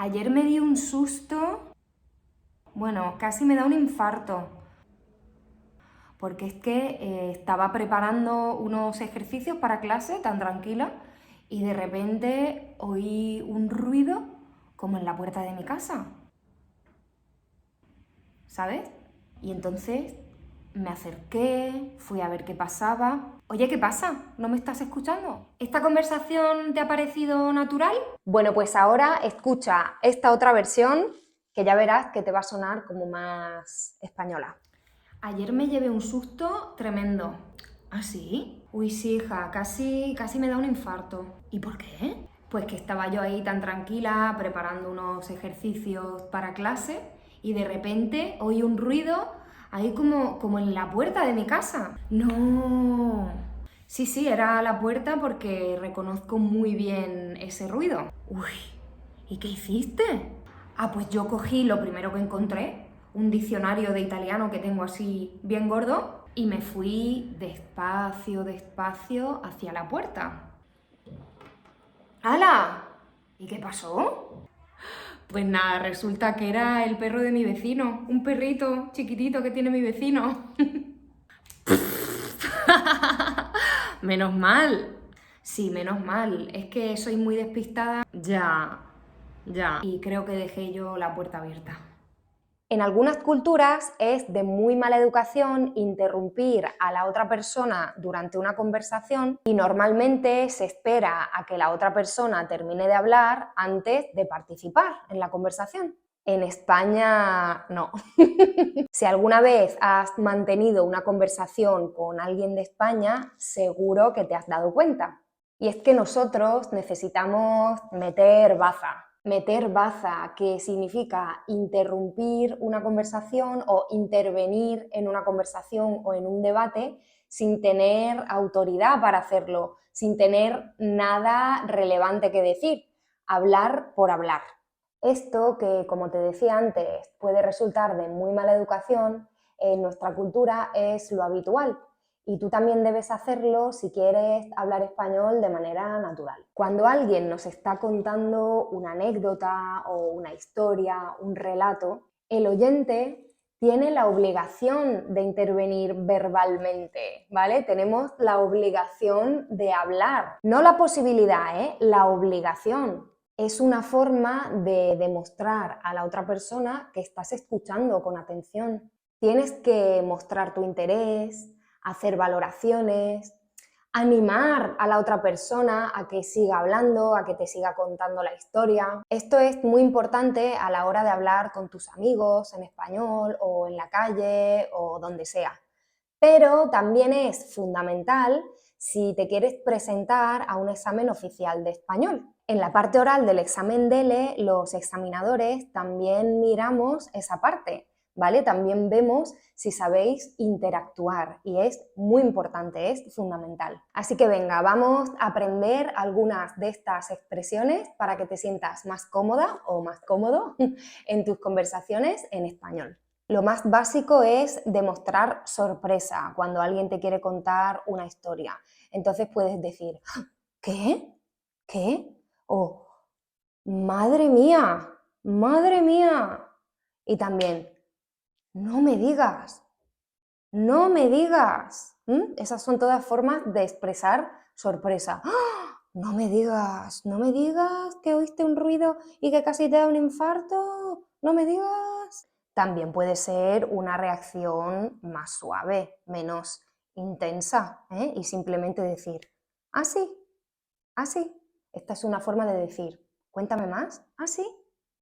Ayer me dio un susto, bueno, casi me da un infarto, porque es que estaba preparando unos ejercicios para clase tan tranquila y de repente oí un ruido como en la puerta de mi casa, ¿sabes? Y entonces me acerqué, fui a ver qué pasaba. Oye, ¿qué pasa? ¿No me estás escuchando? ¿Esta conversación te ha parecido natural? Bueno, pues ahora escucha esta otra versión que ya verás que te va a sonar como más española. Ayer me llevé un susto tremendo. ¿Ah, sí? Uy, sí, hija, casi me da un infarto. ¿Y por qué? Pues que estaba yo ahí tan tranquila, preparando unos ejercicios para clase, y de repente oí un ruido ahí como en la puerta de mi casa. No. Sí, sí, era la puerta porque reconozco muy bien ese ruido. Uy, ¿y qué hiciste? Ah, pues yo cogí lo primero que encontré, un diccionario de italiano que tengo así bien gordo, y me fui despacio, despacio hacia la puerta. ¡Hala! ¿Y qué pasó? Pues nada, resulta que era el perro de mi vecino, un perrito chiquitito que tiene mi vecino. Menos mal. Sí, menos mal. Es que soy muy despistada. Ya, ya. Y creo que dejé yo la puerta abierta. En algunas culturas es de muy mala educación interrumpir a la otra persona durante una conversación y normalmente se espera a que la otra persona termine de hablar antes de participar en la conversación. En España no. Si alguna vez has mantenido una conversación con alguien de España, seguro que te has dado cuenta. Y es que nosotros necesitamos meter baza. Meter baza, que significa interrumpir una conversación o intervenir en una conversación o en un debate sin tener autoridad para hacerlo, sin tener nada relevante que decir. Hablar por hablar. Esto que, como te decía antes, puede resultar de muy mala educación, en nuestra cultura es lo habitual. Y tú también debes hacerlo si quieres hablar español de manera natural. Cuando alguien nos está contando una anécdota o una historia, un relato, el oyente tiene la obligación de intervenir verbalmente, ¿vale? Tenemos la obligación de hablar, no la posibilidad, la obligación. Es una forma de demostrar a la otra persona que estás escuchando con atención. Tienes que mostrar tu interés, hacer valoraciones, animar a la otra persona a que siga hablando, a que te siga contando la historia. Esto es muy importante a la hora de hablar con tus amigos en español o en la calle o donde sea. Pero también es fundamental si te quieres presentar a un examen oficial de español. En la parte oral del examen DELE, los examinadores también miramos esa parte, ¿vale? También vemos si sabéis interactuar y es muy importante, es fundamental. Así que venga, vamos a aprender algunas de estas expresiones para que te sientas más cómoda o más cómodo en tus conversaciones en español. Lo más básico es demostrar sorpresa cuando alguien te quiere contar una historia. Entonces puedes decir, ¿qué? ¿Qué? O, madre mía, madre mía. Y también, no me digas, no me digas. Esas son todas formas de expresar sorpresa. ¡Ah! No me digas que oíste un ruido y que casi te da un infarto. No me digas. También puede ser una reacción más suave, menos intensa, y simplemente decir, ah, sí, ah, sí. Esta es una forma de decir, cuéntame más, ah, sí.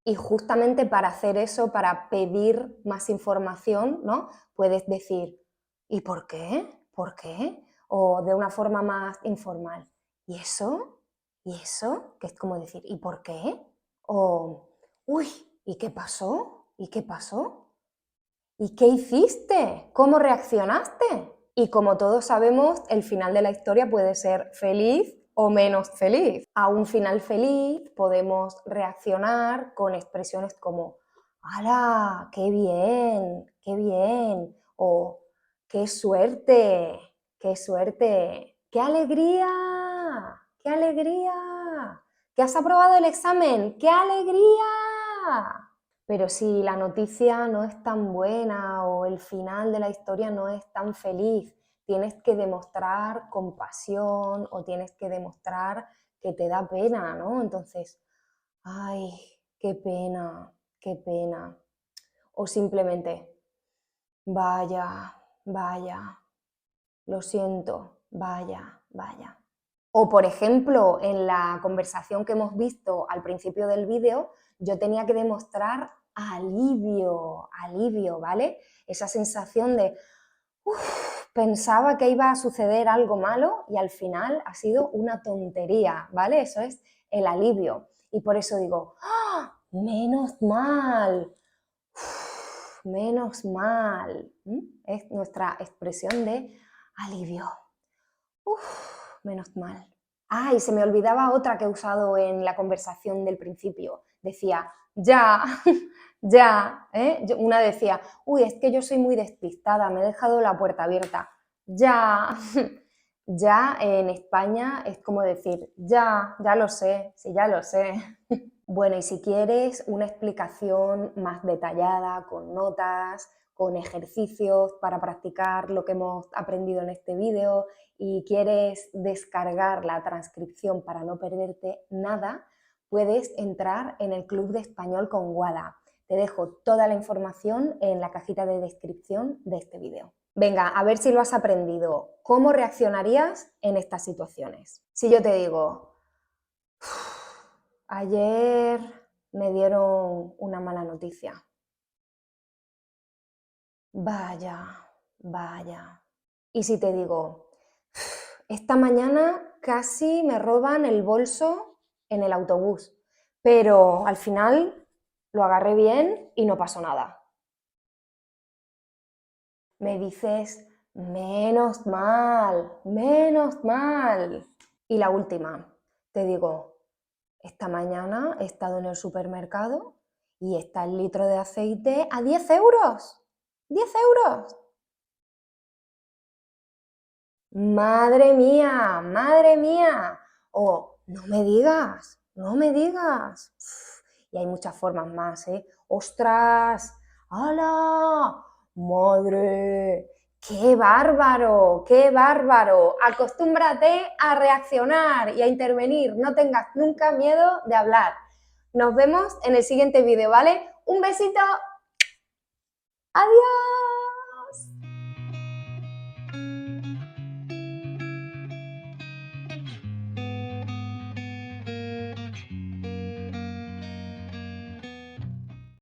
Y justamente para hacer eso, para pedir más información, ¿no? Puedes decir, ¿y por qué? ¿Por qué? O de una forma más informal, ¿y eso? ¿Y eso? Que es como decir, ¿y por qué? O, uy, ¿y qué pasó? ¿Y qué pasó? ¿Y qué hiciste? ¿Cómo reaccionaste? Y como todos sabemos, el final de la historia puede ser feliz o menos feliz. A un final feliz podemos reaccionar con expresiones como ¡hala! ¡Qué bien! ¡Qué bien! O ¡qué suerte! ¡Qué suerte! ¡Qué alegría! ¡Qué alegría! ¿Que has aprobado el examen? ¡Qué alegría! Pero si la noticia no es tan buena o el final de la historia no es tan feliz, tienes que demostrar compasión o tienes que demostrar que te da pena, ¿no? Entonces, ay, qué pena, qué pena. O simplemente, vaya, vaya, lo siento, vaya, vaya. O por ejemplo, en la conversación que hemos visto al principio del vídeo, yo tenía que demostrar alivio, alivio, ¿vale? Esa sensación de, pensaba que iba a suceder algo malo y al final ha sido una tontería, ¿vale? Eso es el alivio. Y por eso digo, ¡ah! Menos mal, menos mal. Es nuestra expresión de alivio. Menos mal. Ah, y se me olvidaba otra que he usado en la conversación del principio. Decía, ya, ya. Una decía, uy, es que yo soy muy despistada, me he dejado la puerta abierta. Ya. Ya en España es como decir, ya lo sé, sí, ya lo sé. Bueno, y si quieres una explicación más detallada, con notas, con ejercicios para practicar lo que hemos aprendido en este vídeo y quieres descargar la transcripción para no perderte nada, puedes entrar en el Club de Español con Guada. Te dejo toda la información en la cajita de descripción de este vídeo. Venga, a ver si lo has aprendido. ¿Cómo reaccionarías en estas situaciones? Si yo te digo, ayer me dieron una mala noticia. Vaya, vaya. Y si te digo, esta mañana casi me roban el bolso en el autobús, pero al final lo agarré bien y no pasó nada. Me dices, menos mal, menos mal. Y la última, te digo, esta mañana he estado en el supermercado y está el litro de aceite a 10 euros. 10 euros. Madre mía, madre mía. O no me digas, no me digas. Y hay muchas formas más, ¿eh? ¡Ostras! ¡Hala! ¡Madre! ¡Qué bárbaro! ¡Qué bárbaro! Acostúmbrate a reaccionar y a intervenir. No tengas nunca miedo de hablar. Nos vemos en el siguiente vídeo, ¿vale? ¡Un besito! ¡Adiós!